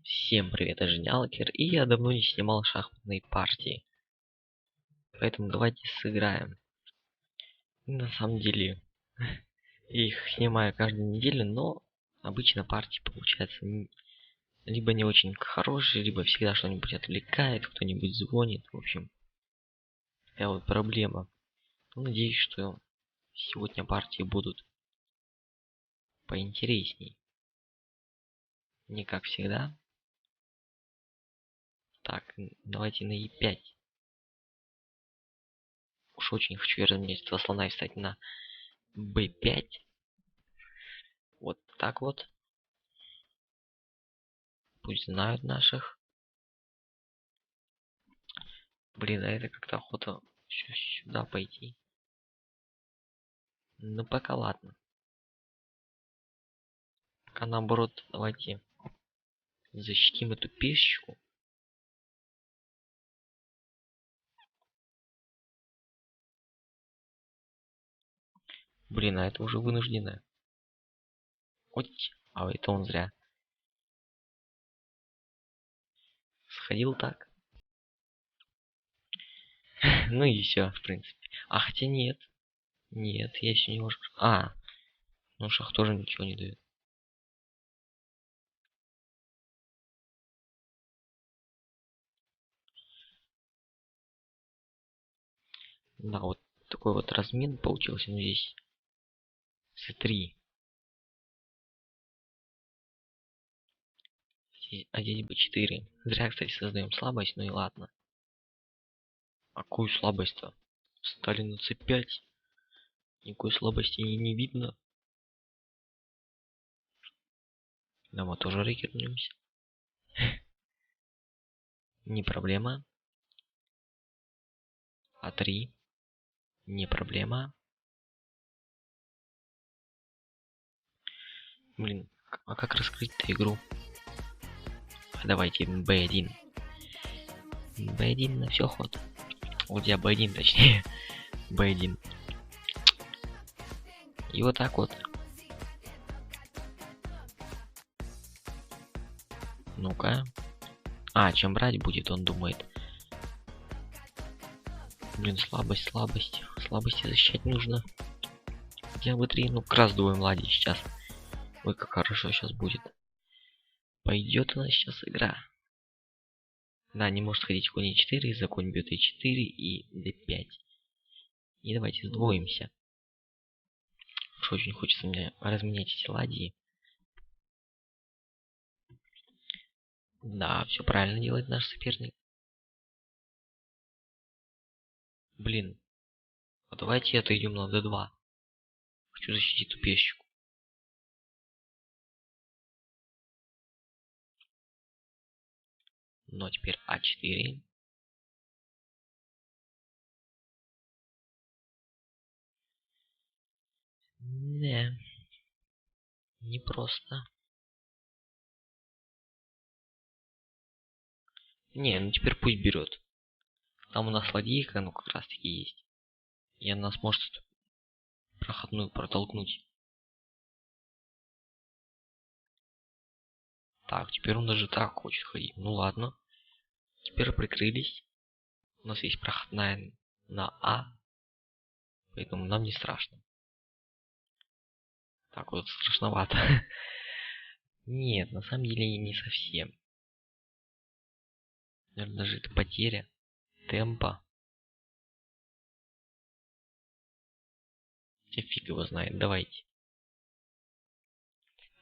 Всем привет, это Женялкер, и я давно не снимал шахматные партии. Поэтому давайте сыграем. На самом деле, я их снимаю каждую неделю, но обычно партии получаются либо не очень хорошие, либо всегда что-нибудь отвлекает, кто-нибудь звонит. В общем, такая вот проблема. Но надеюсь, что сегодня партии будут поинтересней. Не как всегда. Так, давайте на e5. Уж очень хочу я разменять этого слона и встать на b5. Вот так вот. Пусть знают наших. Блин, а это как-то охота сюда пойти. Ну пока ладно. Пока наоборот, давайте защитим эту пешечку. Блин, а это уже вынужденное. Ой, а это он зря. Сходил так. Ну и все, в принципе. А хотя нет. Нет, я еще не могу. А, ну шах тоже ничего не дает. Да, вот такой вот размен получился. Ну здесь c3. А здесь b4. Зря, кстати, создаем слабость, ну и ладно. А какую слабость-то? Встали на c5. Никакой слабости не видно. Да, мы тоже рекернемся. Не проблема. А3. Не проблема. Блин, а как раскрыть-то игру? Давайте b1. b1 на все ход. Вот я b1 точнее. b1. И вот так вот. Ну-ка. А, чем брать будет, он думает. Блин, слабость. Слабости защищать нужно. Я b3, ну как раз думаем, ладно, сейчас. Ой, как хорошо сейчас будет. Пойдет у нас сейчас игра. Да, не может ходить конь e4, из-за конь бьет e4 и d5. И давайте сдвоимся. Уж очень хочется мне разменять эти ладьи. Да, все правильно делает наш соперник. Блин, а давайте отойдем на d2. Хочу защитить эту пешечку. Но теперь а4. Не, не просто. Не, ну теперь пусть берет. Там у нас ладейка, ну как раз таки есть. И она сможет проходную протолкнуть. Так, теперь он даже так хочет ходить. Ну ладно. Теперь прикрылись. У нас есть проходная на А. Поэтому нам не страшно. Так вот, страшновато. Нет, на самом деле не совсем. Наверное, даже это потеря темпа. Я фиг его знает. Давайте.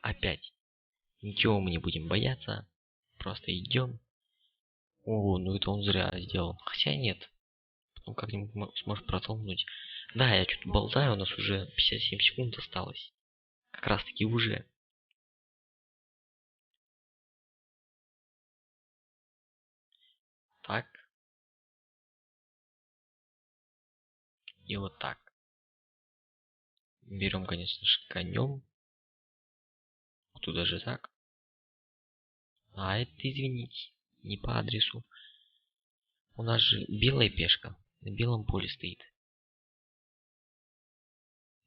Опять. Ничего мы не будем бояться. Просто идем. О, ну это он зря сделал. Хотя нет. Потом как-нибудь сможет протолкнуть. Да, я что-то болтаю, у нас уже 57 секунд осталось. Как раз таки уже. Так. И вот так. Берем, конечно же, конем. Тут даже так. А это, извините, не по адресу. У нас же белая пешка на белом поле стоит.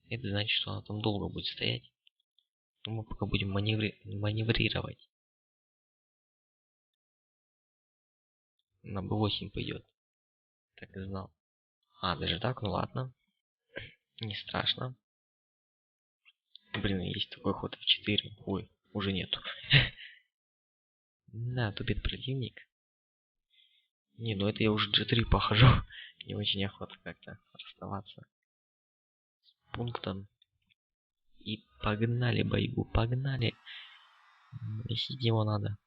Это значит, что она там долго будет стоять. Но мы пока будем маневрировать. На b8 пойдет. Так и знал. А, даже так? Ну ладно. Не страшно. Блин, есть такой ход f4. Ой, уже нету. Да, тупит противник. Не, ну это я уже g3 похожу. Не очень охота как-то расставаться с пунктом. И погнали, боеву, погнали. Месить его надо.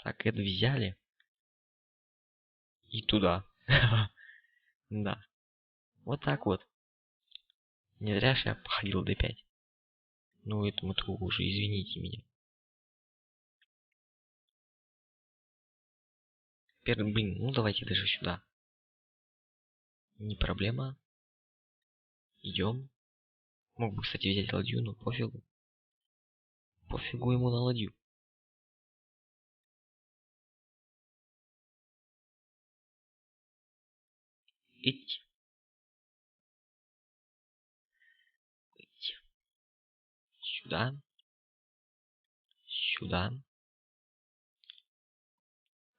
Так, это взяли. И туда. Да. Вот так вот. Не зря же я походил d5. Ну, этому то уже, извините меня. Первый, блин, ну давайте даже сюда. Не проблема. Идем. Мог бы, кстати, взять ладью, но пофигу. Пофигу ему на ладью. Идти. Идти. Сюда. Сюда.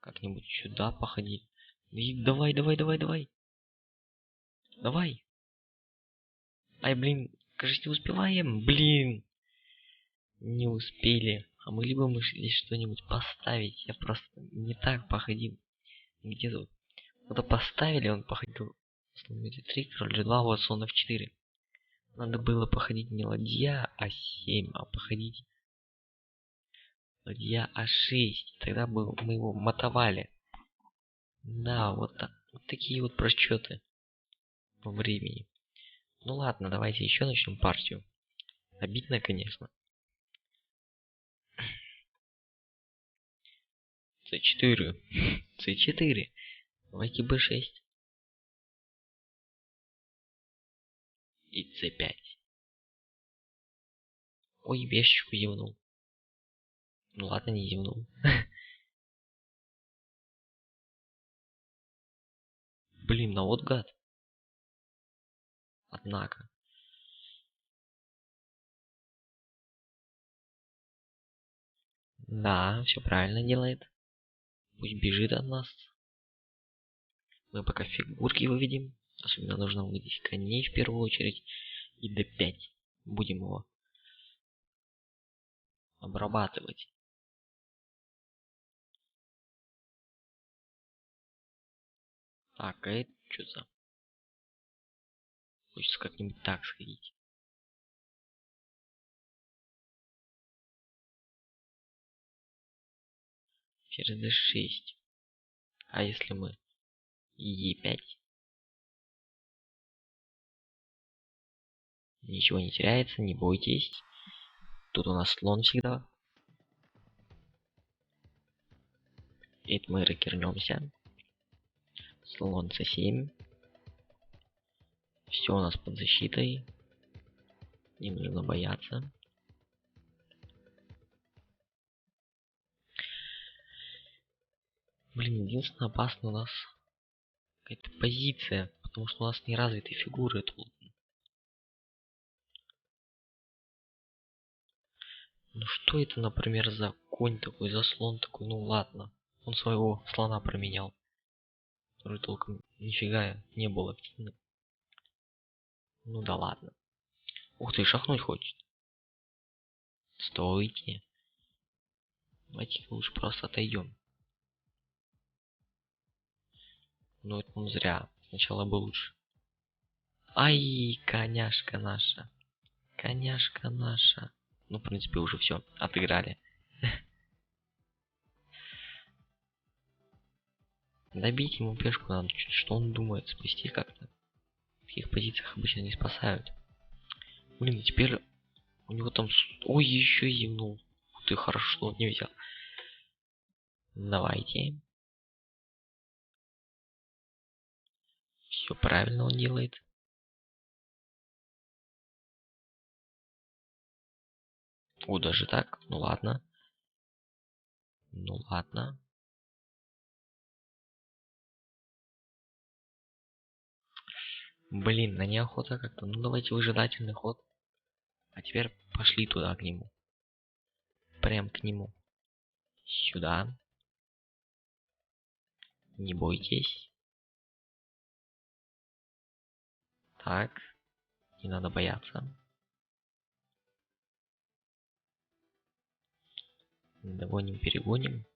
Как-нибудь сюда походить. И давай, давай, давай, давай. Давай. Ай, блин, кажется, не успеваем. Блин. Не успели. А могли бы мы здесь что-нибудь поставить? Я просто не так походил. Где тут? Вот поставили, он походил. Слон d3, король g2, вот слон f4. Надо было походить не ладья а7, а походить ладья а6. Тогда бы мы его мотовали. Да, вот так. Вот такие вот просчеты по времени. Ну ладно, давайте еще начнем партию. Обидно, конечно. c4. c4. Давайте b6. И c5. Ой, вещичку зевнул. Ну ладно, не зевнул. Блин, ну вот гад. Однако. Да, все правильно делает. Пусть бежит от нас. Мы пока фигурки выведем. Особенно нужно выводить коней в первую очередь. И d5. Будем его обрабатывать. Так, а это что за... Хочется как-нибудь так сходить. Через d6. А если мы e5? Ничего не теряется, не бойтесь. Тут у нас слон всегда. Это мы рокернемся. Слон c7. Все у нас под защитой. Не нужно бояться. Блин, единственное опасно у нас какая-то позиция, потому что у нас не развиты фигуры тут. Ну что это, например, за конь такой, за слон такой? Ну ладно. Он своего слона променял. Который толком нифига не был активным. Ну да ладно. Ух ты, шахнуть хочет. Стойте. Давайте лучше просто отойдем. Ну это он зря. Сначала бы лучше. Ай, коняшка наша. Коняшка наша. Ну, в принципе, уже все. Отыграли. Добить ему пешку надо чуть, что он думает, спасти как-то. В таких позициях обычно не спасают. Блин, теперь у него там... Ой, еще зевнул. Ты хорошо, что он не взял. Давайте. Все правильно он делает. О, даже так? Ну ладно. Ну ладно. Блин, на неохота как-то. Ну давайте выжидательный ход. А теперь пошли туда к нему. Прям к нему. Сюда. Не бойтесь. Так. Не надо бояться. Догоним, перегоним.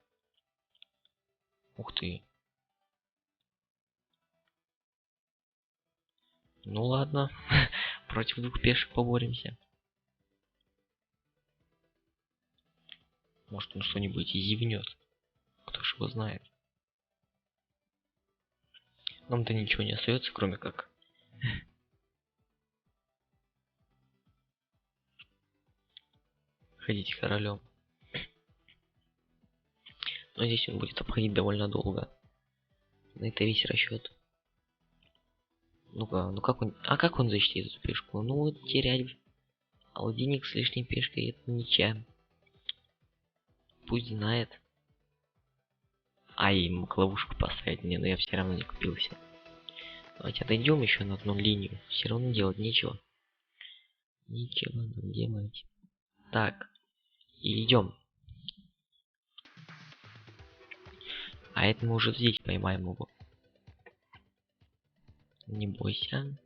Ух ты. Ну ладно. Против двух пешек поборемся. Может он что-нибудь и зевнет. Кто ж его знает. Нам-то ничего не остается, кроме как ходить королем. Но здесь он будет обходить довольно долго. На это весь расчет. Ну-ка, ну как он... А как он защитит эту пешку? Ну вот терять алдиник с лишней пешкой, это ничья. Пусть знает. Ай, мог ловушку поставить мне, но я все равно не купился. Давайте отойдем еще на одну линию. Все равно делать нечего. Ничего нам делать. Так. И идем. А это мы уже здесь поймаем его. Не бойся.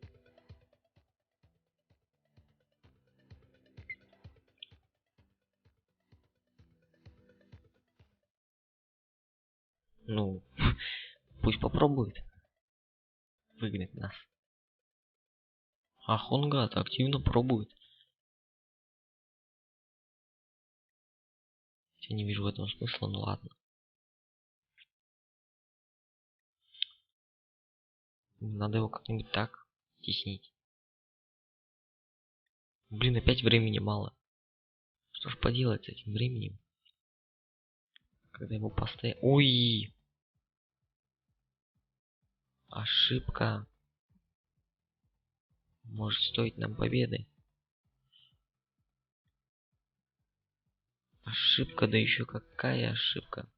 Ну, пусть попробует выгнать нас. А Хонгат активно пробует. Я не вижу в этом смысла, ну ладно. Надо его как-нибудь так теснить. Блин, опять времени мало. Что ж поделать с этим временем? Когда его поставить... Ой! Ошибка. Может стоить нам победы. Ошибка, да еще какая ошибка.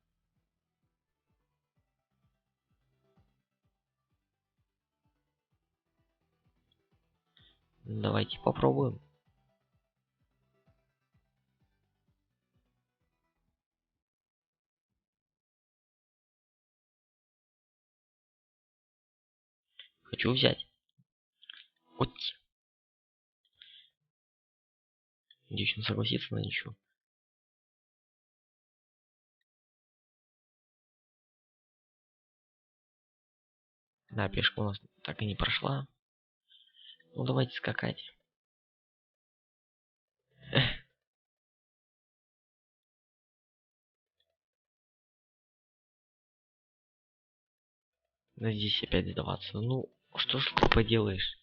Давайте попробуем. Хочу взять. Вот. Надеюсь, он согласится на ничего. Да, пешка у нас так и не прошла. Ну давайте скакать. Да здесь опять сдаваться. Ну, что ж ты поделаешь?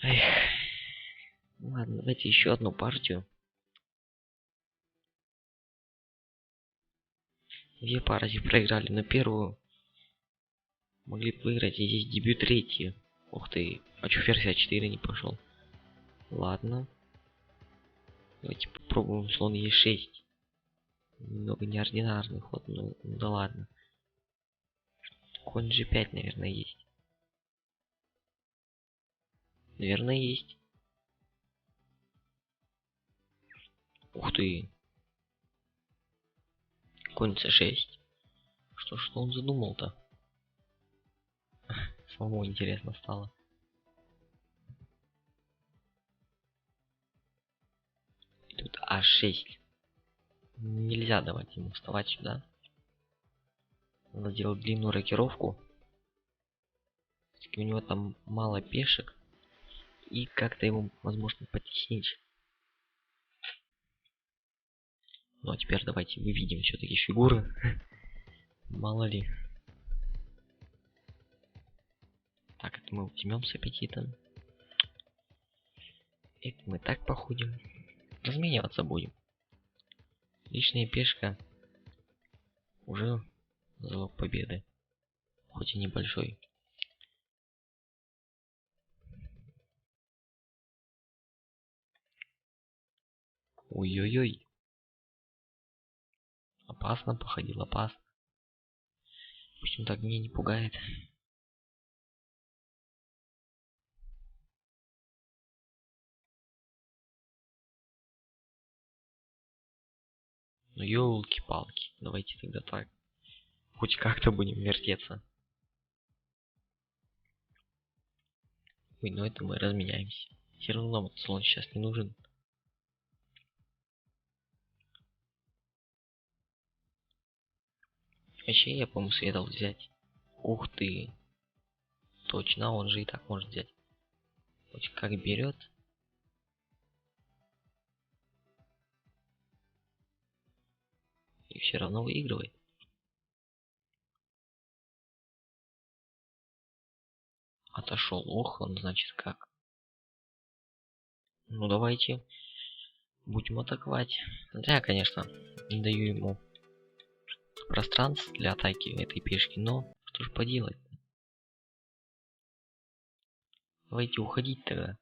Эх. Ладно, давайте еще одну партию. Две партии проиграли, но первую могли бы выиграть. И здесь дебют третий. Ух ты, а чё ферзь А4 не пошел? Ладно. Давайте попробуем слон Е6. Немного неординарный ход, ну да ладно. Конь G5, наверное, есть. Наверное, есть. Ух ты. Конь C6. Что он задумал-то? Самому интересно стало. И тут А6. Нельзя давать ему вставать сюда. Надо делать длинную рокировку. У него там мало пешек. И как-то его возможно потеснить. Ну а теперь давайте выведем все-таки фигуры. Мало ли. Так, это мы возьмем с аппетитом. Это мы так походим. Размениваться будем. Лишняя пешка уже залог победы. Хоть и небольшой. Ой-ой-ой. Опасно, походил опасно. Пусть он так меня не пугает. Ну ёлки-палки, давайте тогда так. Хоть как-то будем вертеться. Ой, ну это мы разменяемся. Все равно вот слон сейчас не нужен. Вообще я, по-моему, следовал взять. Ух ты. Точно, он же и так может взять. Хоть как берет. И все равно выигрывает. Отошел. Ох, он значит как. Ну давайте. Будем атаковать. Зря, конечно, не даю ему пространств для атаки этой пешки, но что ж поделать. Давайте уходить тогда.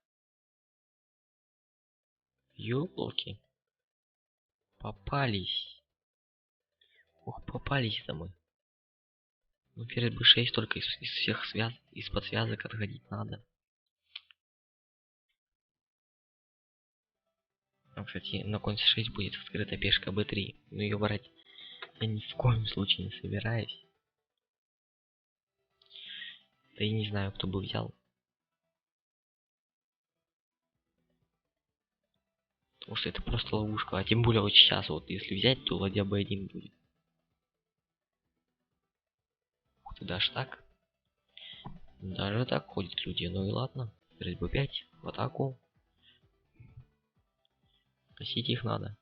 Ёлки. Попались. Ох, попались-то мы. Ну, ферзь b6 только из всех из-под связок отходить надо. А, кстати, на конь c6 будет открыта пешка b3. Но ее брать я ни в коем случае не собираюсь. Да и не знаю, кто бы взял. Потому что это просто ловушка. А тем более вот сейчас, вот если взять, то ладья b1 будет. Ух ты, даже так? Даже так ходят люди. Ну и ладно. Ферзь b5 в атаку. Косить их надо.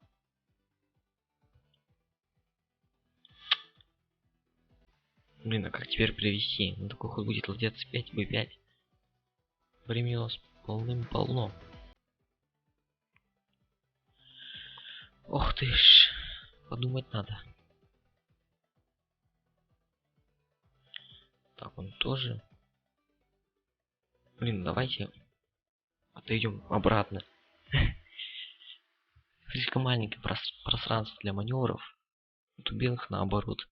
Блин, а как теперь привести? Ну такой ход будет ладья c5, b5. Времени у нас полным-полно. Ох ты ж. Подумать надо. Так, он тоже. Блин, давайте отойдем обратно. Слишком маленькое пространство для маневров. Вот у белых наоборот.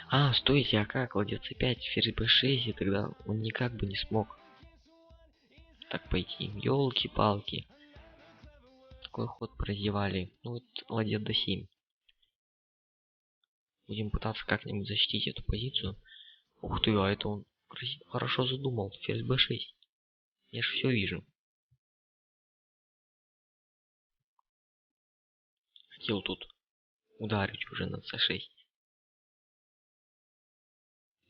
А, стойте, а как? Ладья c5, ферзь b6, и тогда он никак бы не смог так пойти. Ёлки-палки. Такой ход прозевали. Ну вот ладья d7. Будем пытаться как-нибудь защитить эту позицию. Ух ты, а это он хорошо задумал. Ферзь b6. Я же все вижу. Хотел тут ударить уже на c6.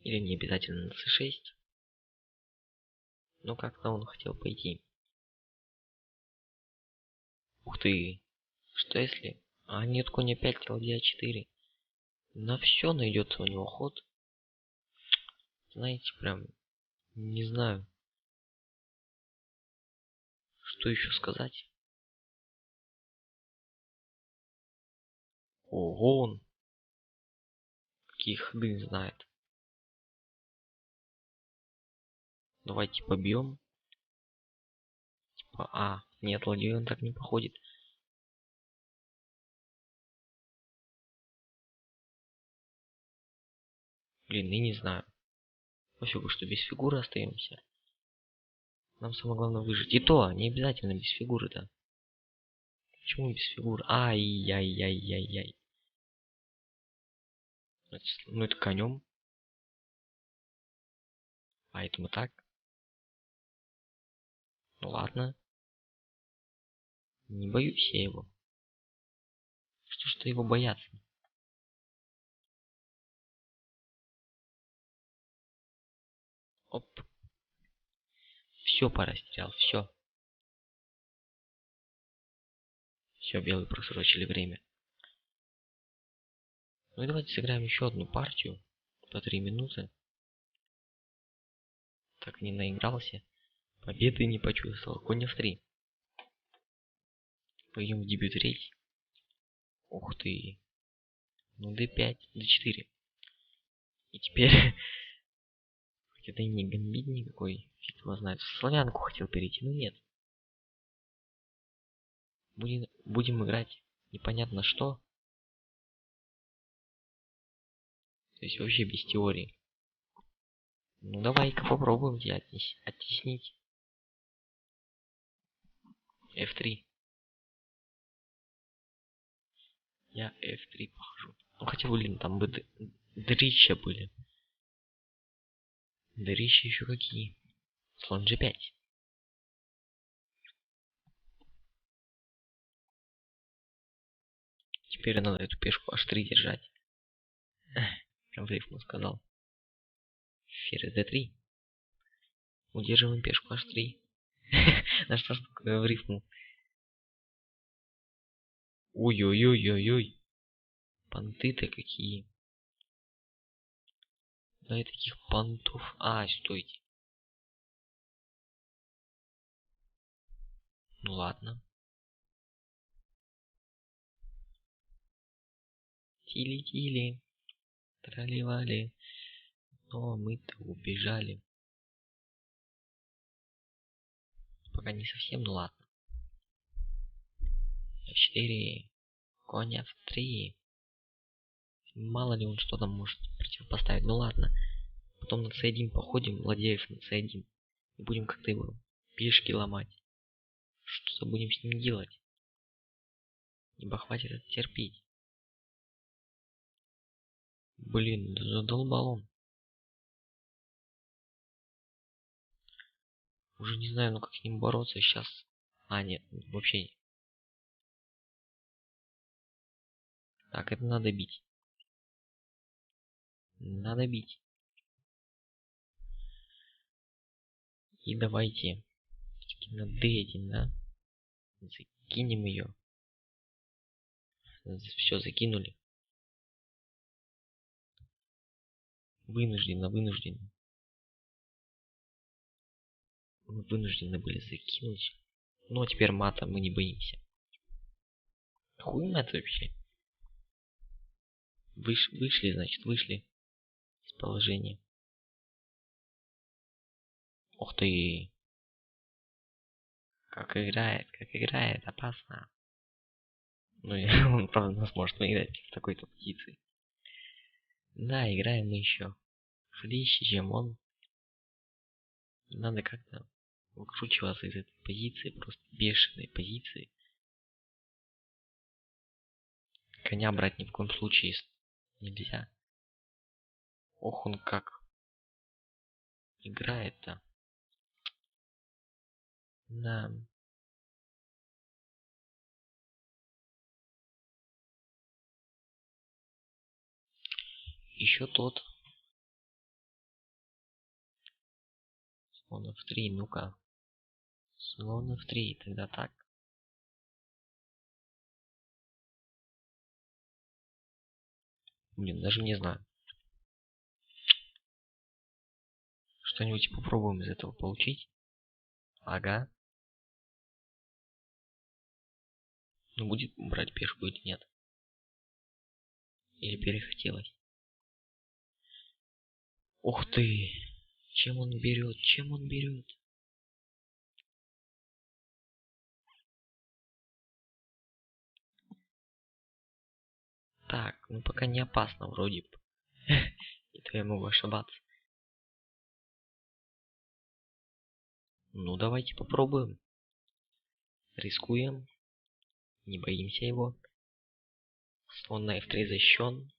Или не обязательно на c6. Но как-то он хотел пойти. Ух ты. Что если... А нет, конь опять ладья 4. На все найдется у него ход. Знаете, прям не знаю, что еще сказать. Ого, он какие ходы знает. Давайте побьем. Типа, нет, ладьей он так не походит. Блин, я не знаю. Пофигу, что без фигуры остаемся. Нам самое главное выжить. И то, не обязательно без фигуры-то. Почему без фигуры? Ай-яй-яй-яй-яй. Ну это конем. А это мы так. Ну ладно. Не боюсь я его. Что его бояться? Оп. Все порастерял, все. Все, белые просрочили время. Ну и давайте сыграем еще одну партию. По 3 минуты. Так не наигрался. Победы не почувствовал. Конь f3. Пойдем в дебют рейс. Ух ты. Ну d5, d4. И теперь... Это и не гамбит никакой. Фиг его знает. В славянку хотел перейти, но нет. Будем играть непонятно что. То есть вообще без теории. Ну давай-ка попробуем тебя оттеснить. F3. Я F3 похожу. Ну хотя, блин, там бы дырища были. Дырища еще какие. Слон G5. Теперь надо эту пешку H3 держать. Прям в рифму сказал. Ферзь D3. Удерживаем пешку H3. На что ж такое в рифму? Ой-ой-ой-ой-ой. Понты-то какие. Да и таких понтов. А, стойте. Ну ладно. Тили-тили. Трали-вали. Но мы-то убежали. Пока не совсем, ну ладно. F4. Конь F3. Мало ли он что там может противопоставить. Ну ладно. Потом на C1 походим, Ладеев на C1. И будем как-то его пешки ломать. Что будем с ним делать? Ибо хватит это терпеть. Блин, да задолбал он. Уже не знаю, ну как с ним бороться сейчас. А, нет, вообще нет. Так, это надо бить. Надо бить. И давайте. На D1, да? Закинем ее. Все, закинули. Вынужденно. Мы вынуждены были закинуть. Ну, а теперь мата мы не боимся. Хуй мат вообще. Вышли, значит, вышли из положения. Ух ты. Как играет, опасно. Ну, и он, правда, нас может выиграть в такой-то позиции. Да, играем мы еще хлеще, чем он. Надо как-то выкручиваться из этой позиции, просто бешеной позиции. Коня брать ни в коем случае нельзя. Ох, он как играет-то. Да. Еще тот. Слон F3, ну-ка. Слон F3, тогда так. Блин, даже не знаю. Что-нибудь попробуем из этого получить. Ага. Ну, будет брать пешку или нет? Или перехотелось? Ух ты! Чем он берет? Чем он берет? Так, ну пока не опасно вроде бы. И то я могу ошибаться. Ну, давайте попробуем. Рискуем. Не боимся его. Он на F3 защищен.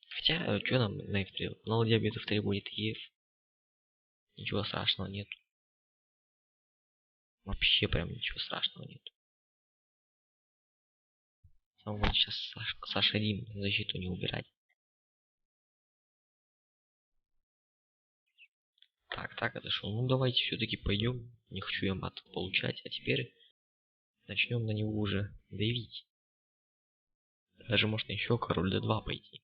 Хотя, что нам на F3? На ладья бьет F3 будет EF. Ничего страшного нет. Вообще прям ничего страшного нет. Сам вот сейчас Саша Рим защиту не убирать. Так, это что? Ну давайте все-таки пойдем. Не хочу я мат получать. А теперь начнем на него уже давить. Даже можно еще король d2 пойти.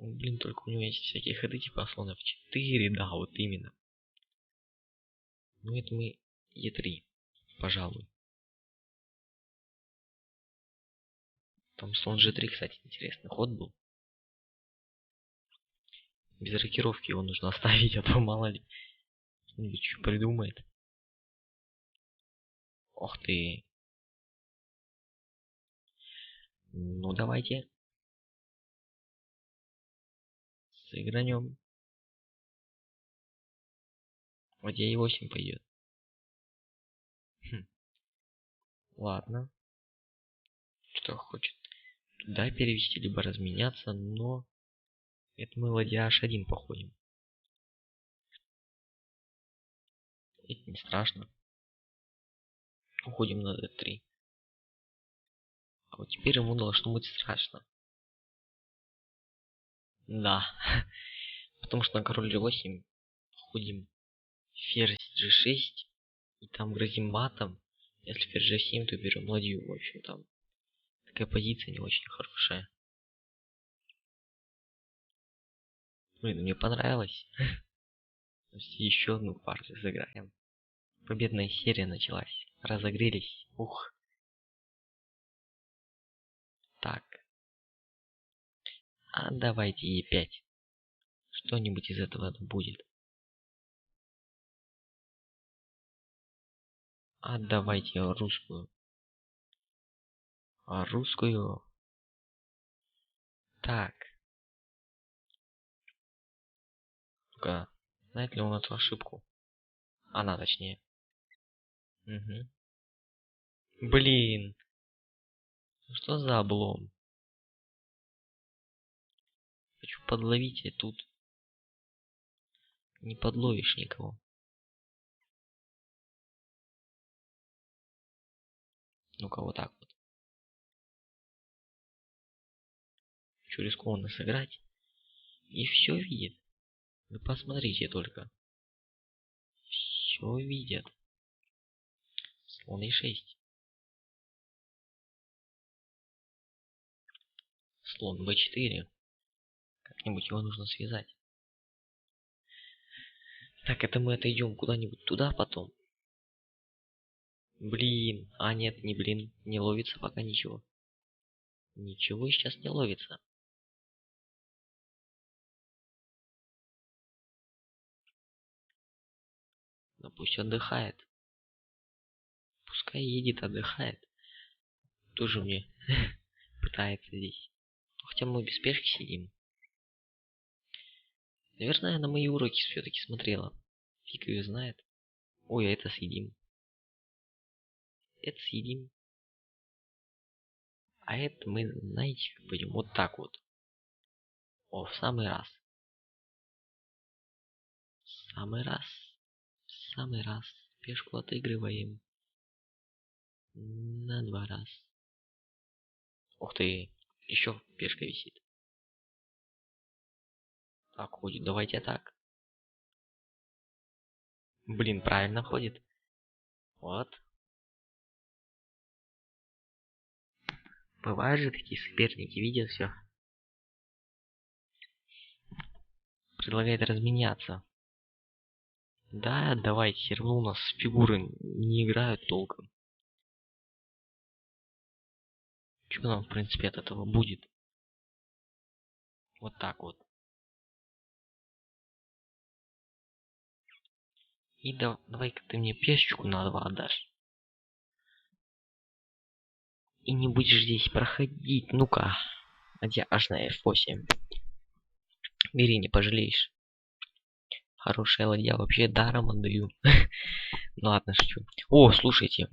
Ну, блин, только у него есть всякие ходы типа слон f4, да, вот именно. Ну это мы e3, пожалуй. Там слон g3, кстати, интересный ход был. Без рокировки его нужно оставить, а то мало ли что-нибудь еще придумает. Ох ты. Ну давайте. Сыгранем. Вот я e8 пойдет. Хм. Ладно. Что хочет сюда перевести, либо разменяться, но это мы ладья H1 походим. Это не страшно. Уходим на D3. А вот теперь ему должно быть страшно. Да. Потому что на король G8 ходим ферзь G6. И там грозим матом. Если ферзь G7, то берем ладью. В общем, там такая позиция не очень хорошая. Блин, мне понравилось. Еще одну партию сыграем. Победная серия началась. Разогрелись. Ух. Так. А давайте E5. Что-нибудь из этого будет. А давайте русскую. А русскую. Так. Ну-ка. Знает ли он эту ошибку? Она точнее. Угу. Блин. Что за облом? Хочу подловить, и тут не подловишь никого. Ну-ка, вот так вот. Хочу рискованно сыграть. И все видит. Вы посмотрите только. Все видят. Слон E6. Слон B4. Как-нибудь его нужно связать. Так, это мы отойдем куда-нибудь туда потом. Блин. А нет, не блин. Не ловится пока ничего. Ничего сейчас не ловится. Да пусть отдыхает. Пускай едет, отдыхает. Тоже мне пытается здесь. Хотя мы без пешки сидим. Наверное, на мои уроки все-таки смотрела. Фиг ее знает. Ой, а это съедим. Это съедим. А это мы, знаете, как пойдем вот так вот. О, в самый раз. В самый раз. В самый раз. Пешку отыгрываем. На 2 раз. Ух ты. Еще пешка висит. Так, ходит. Давайте так. Блин, правильно ходит. Вот. Бывают же такие соперники, видят все. Предлагает разменяться. Да, давайте, все равно у нас фигуры не играют толком. Что нам, в принципе, от этого будет? Вот так вот. И давай-ка ты мне пешечку на 2 отдашь. И не будешь здесь проходить. Ну-ка. Где аж на F8? Бери, не пожалеешь. Хорошая ладья, вообще даром отдаю. Ну ладно, шучу. О, слушайте.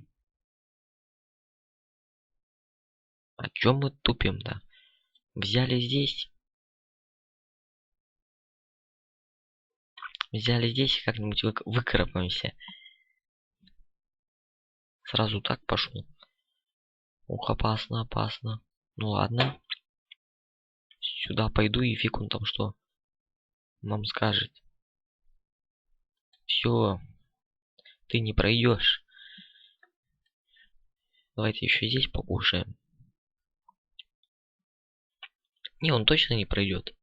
А чё мы тупим-то? Взяли здесь. Взяли здесь и как-нибудь выкарабкаемся. Сразу так пошел. Ух, опасно, опасно. Ну ладно. Сюда пойду и фиг он там что нам скажет. Все, ты не пройдешь. Давайте еще здесь покушаем. Не, он точно не пройдет.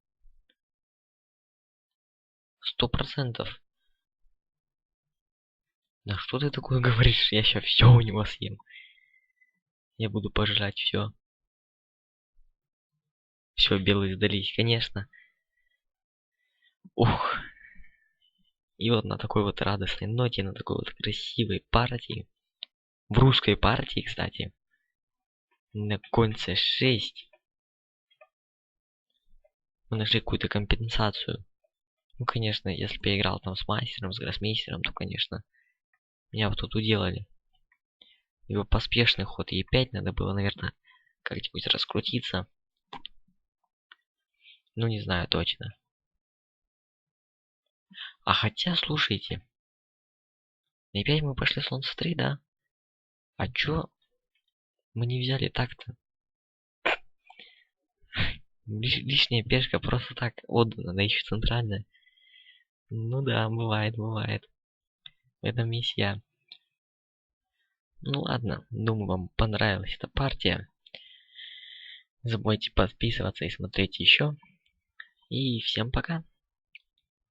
100%. Да что ты такое говоришь? Я сейчас все у него съем. Я буду пожрать все. Все, белые сдались, конечно. Ух. И вот на такой вот радостной ноте, на такой вот красивой партии. В русской партии, кстати. На конь c6. Мы нашли какую-то компенсацию. Ну, конечно, если бы я играл там с мастером, с гроссмейстером, то, конечно, меня бы тут уделали. Его поспешный ход Е5 надо было, наверное, как-нибудь раскрутиться. Ну, не знаю точно. А хотя, слушайте. И опять мы пошли Солнце 3, да? А чё мы не взяли так-то? Лишняя пешка просто так отдана, да еще центральная. Ну да, бывает, бывает. В этом весь я. Ну ладно, думаю, вам понравилась эта партия. Не забывайте подписываться и смотреть еще. И всем пока.